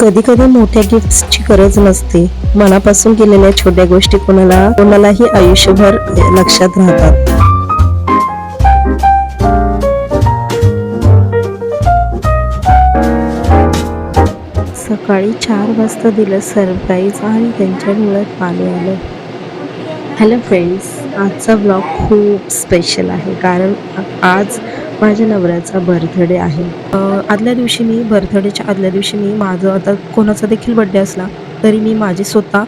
कधी कधी मोठ्या गिफ्टची गरज नसते. मनापासून केलेल्या छोट्या गोष्टी कोणालाही आयुष्यभर लक्षात राहतात. सकाळी 4 वाजता दिलं सरप्राईज आणि त्यांच्या डोळ्यात पाणी आलं. हॅलो फ्रेंड्स, आजचा ब्लॉग खूप स्पेशल आहे कारण आज माझ्या नवऱ्याचा बर्थडे आहे. आदल्या दिवशी मी माझं आता कोणाचा देखील बर्थडे असला तरी मी माझी स्वतः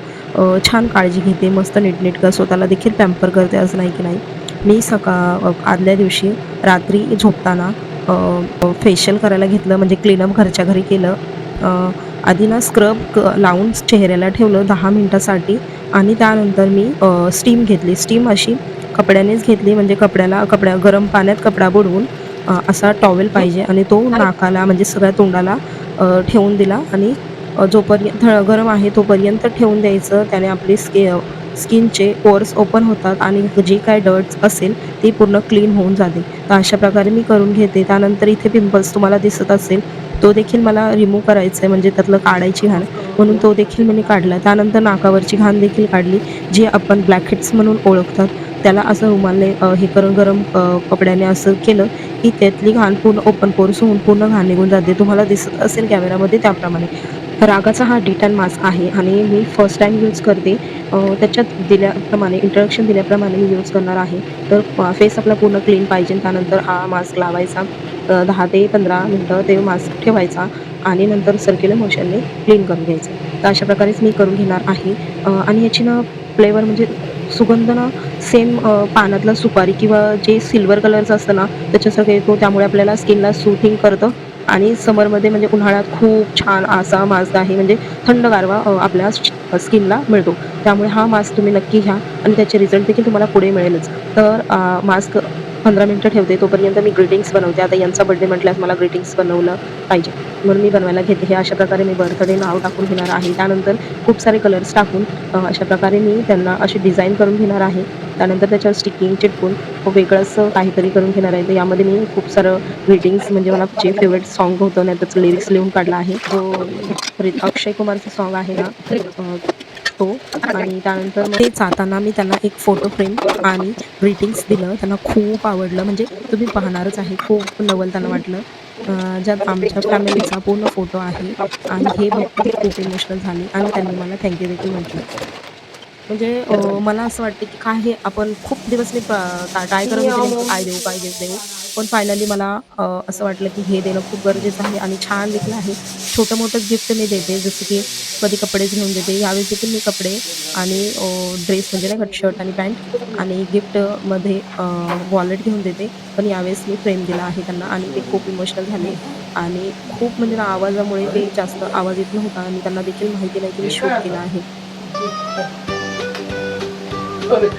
छान काळजी घेते, मस्त नीटनेटकं स्वतःला देखील पॅम्पर करते, असं नाही की नाही. मी आदल्या दिवशी रात्री झोपताना फेशियल करायला घेतलं, म्हणजे क्लीनअप घरच्या घरी केलं. अ, आधी ना लावून चेहऱ्याला ठेवलं 10 मिनिटासाठी आणि त्यानंतर मी स्टीम घेतली. स्टीम अशी कपड्यानेच घेतली, म्हणजे गरम पाण्यात कपडा बुडवून असा टॉवेल पाहिजे आणि तो नाकाला म्हणजे सगळ्या तोंडाला ठेवून दिला आणि जोपर्यंत गरम आहे तोपर्यंत ठेवून द्यायचं. त्याने आपली स्किनचे पोअर्स ओपन होतात आणि जे काही डर्ट्स असेल ते पूर्ण क्लीन होऊन जाते. तर अशा प्रकारे मी करून घेते. त्यानंतर इथे पिंपल्स तुम्हाला दिसत असेल, तो देखील मला रिमूव्ह करायचा आहे, म्हणजे त्यातलं काढायची घाण, म्हणून तो देखील मी काढला. त्यानंतर नाकावरची घाण देखील काढली, जी आपण ब्लॅक हेड्स म्हणून ओळखतात. त्याला असं रुमालने हे करून गरम कपड्याने असं केलं, की त्यातली घाण पूर्ण ओपन पोर्स होऊन पूर्ण घाण निघून जाते. तुम्हाला दिसत असेल कॅमेरामध्ये त्याप्रमाणे. रागाचा हा डिटॅन मास्क आहे आणि मी फर्स्ट टाईम यूज करते. त्याच्यात दिल्याप्रमाणे इंट्रोडक्शन दिल्याप्रमाणे मी यूज करणार आहे. तर फेस आपला पूर्ण क्लीन पाहिजे. त्यानंतर हा मास्क लावायचा. 10 ते 15 मिनिटं ते मास्क ठेवायचा आणि नंतर सर्क्युलर मोशनने क्लीन करून घ्यायचं. तर अशा प्रकारेच मी करून घेणार आहे. आणि याची ना फ्लेवर म्हणजे सुगंध ना सेम पानातला सुपारी किंवा जे सिल्वर कलरचं असतं ना त्याच्यासारखं येतो. त्यामुळे आपल्याला स्किनला सूथिंग करतं आणि समरमध्ये म्हणजे उन्हाळ्यात खूप छान असा मास्क आहे. म्हणजे थंड गारवा आपल्या स्किनला मिळतो. त्यामुळे हा मास्क तुम्ही नक्की घ्या आणि त्याचे रिझल्ट देखील तुम्हाला पुढे मिळेलच. तर मास्क 15 मिनिटं ठेवते. तोपर्यंत मी ग्रीटिंग्स बनवते. आता यांचा बर्थडे म्हटल्यास मला ग्रीटिंग्स बनवलं पाहिजे. म्हणून मी बनवायला घेते. हे अशा प्रकारे मी बर्थडे नाव टाकून घेणार आहे. त्यानंतर खूप सारे कलर्स टाकून अशा प्रकारे मी त्यांना अशी डिझाइन करून घेणार आहे. त्यानंतर त्याच्यावर स्टिकिंग चिटकून वेगळं असं काहीतरी करून घेणार आहे. तर यामध्ये मी खूप सारं ग्रीटिंग्स, म्हणजे मला जे फेव्हरेट सॉन्ग होतं ना त्याचं लिरिक्स लिहून काढला आहे. जो अक्षय कुमारचा सॉन्ग आहे ना, तो. आणि त्यानंतर मग ते जाताना मी त्यांना एक फोटो फ्रेम आणि ग्रीटिंग्स दिलं. त्यांना खूप आवडलं, म्हणजे तुम्ही पाहणारच आहे. खूप नवल त्यांना वाटलं. ज्यात आमच्या फॅमिलीचा पूर्ण फोटो आहे आणि हे बघून ते खूप इमोशनल झाले आणि त्यांनी मला थँक यू देखील म्हटलं. म्हणजे मला असं वाटतं, की काय हे आपण खूप दिवस मी ट्राय करत होते नेमकं काय देऊ, काय गिफ्ट देऊ. पण फायनली मला असं वाटलं, की हे देणं खूप गरजेचं आहे आणि छान देखील आहे. छोटं-मोठं गिफ्ट मी देते, जसं की कधी कपडेच घेऊन देते. यावेळेस देखील मी कपडे आणि ड्रेस म्हणजे नाही का शर्ट आणि पॅन्ट आणि गिफ्टमध्ये वॉलेट घेऊन देते. पण यावेळेस मी फ्रेम दिला आहे त्यांना आणि ते खूप इमोशनल झाले आणि खूप म्हणजे ना आवाजामुळे ते जास्त आवाज येत नव्हता आणि त्यांना देखील माहिती नाही, की मी शूट केला आहे. म्हणूनच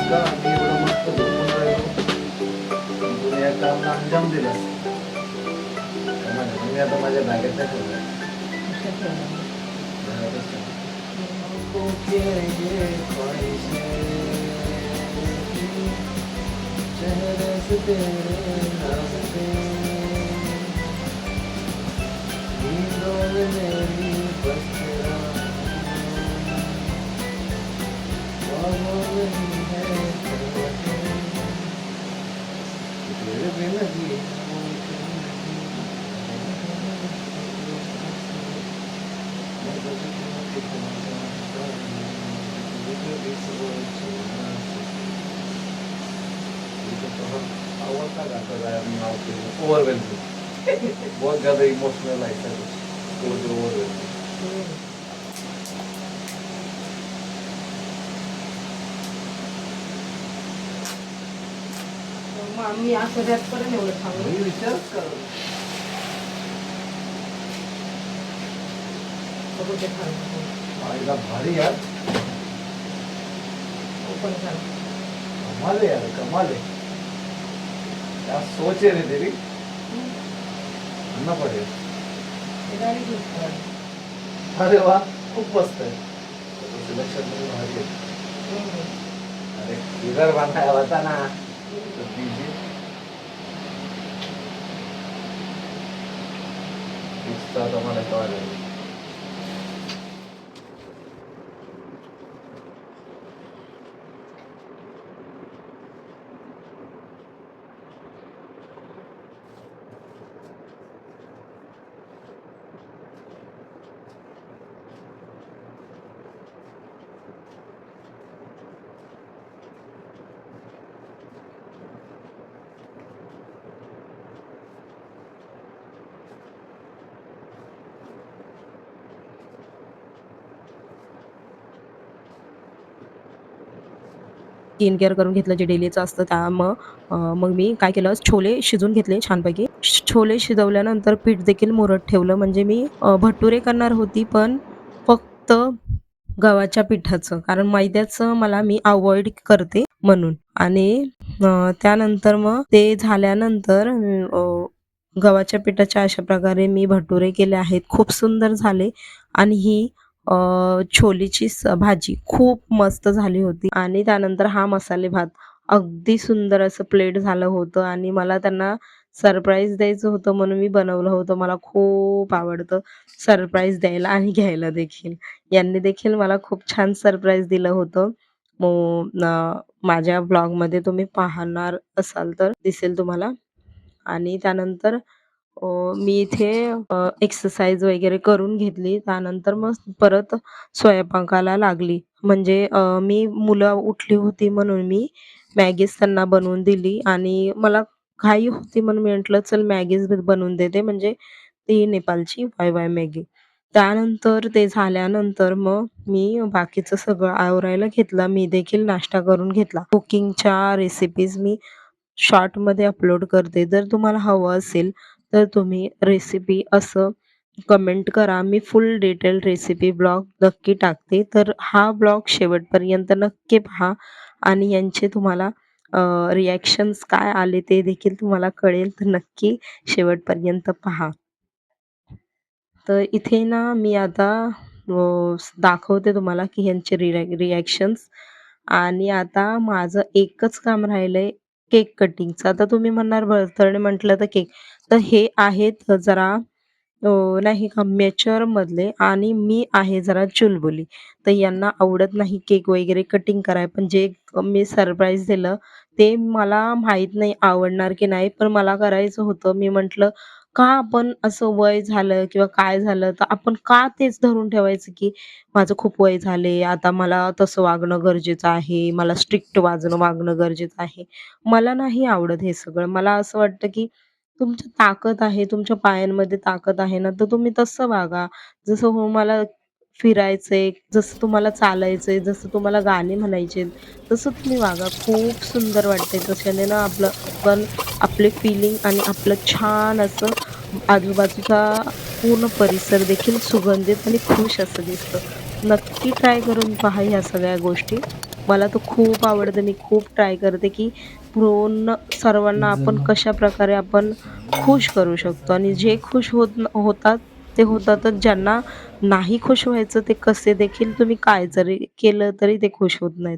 का आम्ही एवढं मस्त झोपून राहिलो. तुम्ही या कामाला अंजाम दिलास. मी आता माझ्या बॅगेत नाही ठेवलंय. घरातच ठेवलंय. ओवरवेल्मिंग बहुत ज़्यादा इमोशनल है सर, ओवरवेल्मिंग. मी असं रॅप करून एवढं सांगू मी विचारच कर. बघू ते खाऊ आईला भारी यार, ओपन कर. कमाल है यार, कमाल है. क्या सोच है रे तेरी. करना पड़ेगा. ते डायरेक्ट यूज कर. अरे वा, खूप मस्त आहे. सिलेक्शन पण भारी आहे. अरे फिगर बांधायला होता ना तो DJ. नुसतं आता मला कळालं. स्किन केअर करून घेतलं जे डेलीचं असतं मग मी काय केलं छोले शिजवून घेतले छानपैकी. छोले शिजवल्यानंतर पीठ देखील मुरत ठेवलं म्हणजे मी भटुरे करणार होती पण फक्त गव्हाच्या पिठाचं कारण मैद्याचं मी अव्हॉइड करते म्हणून आणि त्यानंतर मग ते झाल्यानंतर गव्हाच्या पिठाच्या अशा प्रकारे मी भटुरे केले आहेत. खूप सुंदर झाले आणि ही छोलेची भाजी खूप मस्त झाली होती आणि त्यानंतर हा मसाले भात अगदी सुंदर असं प्लेट झालं होतं आणि मला त्यांना सरप्राईज द्यायचं होतं म्हणून मी बनवलं होतं. मला खूप आवडतं सरप्राईज द्यायला आणि घ्यायला देखील. यांनी देखील मला खूप छान सरप्राईज दिलं होतं. माझ्या ब्लॉगमध्ये तुम्ही पाहणार असाल तर दिसेल तुम्हाला आणि त्यानंतर मी इथे एक्सरसाइज वगैरे करून घेतली. त्यानंतर मग परत स्वयंपाकाला लागली. म्हणजे मी मुलं उठली होती म्हणून मी मॅगीच त्यांना बनवून दिली आणि मला घाई होती म्हणून मी म्हटलं चल मॅगीच बनवून देते म्हणजे ती नेपाळची वाय वाय मॅगी. त्यानंतर ते झाल्यानंतर मग मी बाकीचं सगळं आवरायला घेतलं. मी देखील नाश्ता करून घेतला. कुकिंगच्या रेसिपीज मी शॉर्टमध्ये अपलोड करते. जर तुम्हाला हवं असेल तर तुम्ही रेसिपी असं कमेंट करा. मी फुल डिटेल रेसिपी ब्लॉग नक्की टाकते. तर हा ब्लॉग शेवटपर्यंत नक्की पहा आणि यांचे तुम्हाला रिएक्शन्स काय आले ते देखील तुम्हाला कळेल. तर नक्की शेवटपर्यंत पहा. तर इथे ना मी आता दाखवते तुम्हाला की ह्यांचे रिएक्शन्स आणि आता माझं एकच काम राहिलंय केक कटिंगचं. आता तुम्ही म्हणणार बर्थडे म्हटलं तर केक. तर हे आहेत जरा नाही का मॅच्युअरमधले आणि मी आहे जरा चुलबुली. तर यांना आवडत नाही केक वगैरे कटिंग करायला. पण जे मी सरप्राईज दिलं ते मला माहीत नाही आवडणार की नाही, पण मला करायचं होतं. मी म्हटलं, का आपण असं वय झालं किंवा काय झालं, तर आपण का तेच धरून ठेवायचं की माझं खूप वय झाले, आता मला तसं वागणं गरजेचं आहे, मला स्ट्रिक्ट वागणं गरजेचं आहे. मला नाही आवडत हे सगळं. मला असं वाटतं की तुमची ताकद आहे, तुमच्या पायांमध्ये ताकद आहे ना, तर तुम्ही तसं वागा. जसं हो मला फिरायचंय, जसं तुम्हाला चालायचंय, जसं तुम्हाला गाणे म्हणायचे तसं तुम्ही वागा. खूप सुंदर वाटते. तशाने ना आपण आपले फीलिंग आणि आपलं छान असं आजूबाजूचा पूर्ण परिसर देखील सुगंधित आणि खुश असं दिसतं. नक्की ट्राय करून पहा ह्या सगळ्या गोष्टी. मला तर खूप आवडतं. मी खूप ट्राय करते, की पूर्ण सर्वांना आपण कशाप्रकारे आपण खुश करू शकतो आणि जे खुश होतात ते होतातच. ज्यांना नाही खुश व्हायचं ते कसे देखील तुम्ही काय जरी केलं तरी ते खुश होत नाहीत.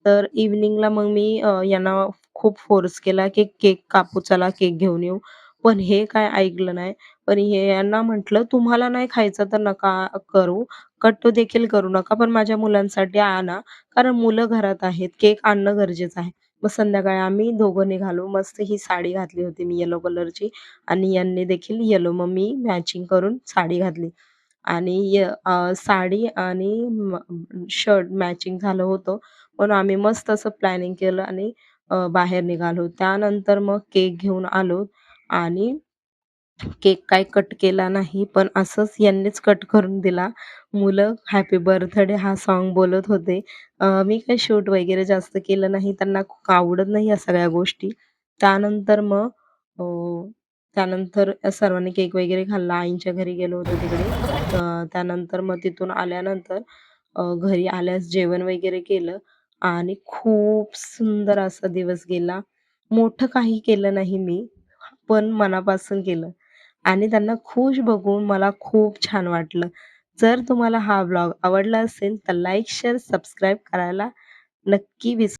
तर इव्हनिंगला मग मी यांना खूप फोर्स केला, की केक कापू, चला केक घेऊन येऊ. पण हे काय ऐकलं नाही. पण हे यांना म्हटलं, "तुम्हाला नाही खायचं तर नका करू, कट देखील करू नका, पण माझ्या मुलांसाठी आणा, कारण मुलं घरात आहेत. केक आणणं गरजेचं आहे." मग संध्याकाळी आम्ही दोघं निघालो. मस्त ही साडी घातली होती मी येलो कलरची आणि यांनी देखील येलो. मग मी मॅचिंग करून साडी घातली आणि साडी आणि शर्ट मॅचिंग झालं होतं. म्हणून आम्ही मस्त असं प्लॅनिंग केलं आणि बाहेर निघालो. त्यानंतर मग केक घेऊन आलो आणि केक काय कट केला नाही, पण असंच यांनीच कट करून दिला. मुलं हॅपी बर्थडे हा सॉन्ग बोलत होते. मी काही शूट वगैरे जास्त केलं नाही. त्यांना खूप आवडत नाही या सगळ्या गोष्टी. त्यानंतर मग अ, त्यानंतर सर्वांनी केक वगैरे खाल्ला. आईंच्या घरी गेलो होतो तिकडे. त्यानंतर मग तिथून आल्यानंतर घरी आल्यास जेवण वगैरे केलं आणि खूप सुंदर असा दिवस गेला. मोठं काही केलं नाही मी, पण मनापासून केलं आणि त्यांना खुश बघून मला खूप छान वाटलं. जर तुम्हाला हा व्लॉग आवडला असेल तर लाईक, शेअर, सबस्क्राईब करायला नक्की विसरू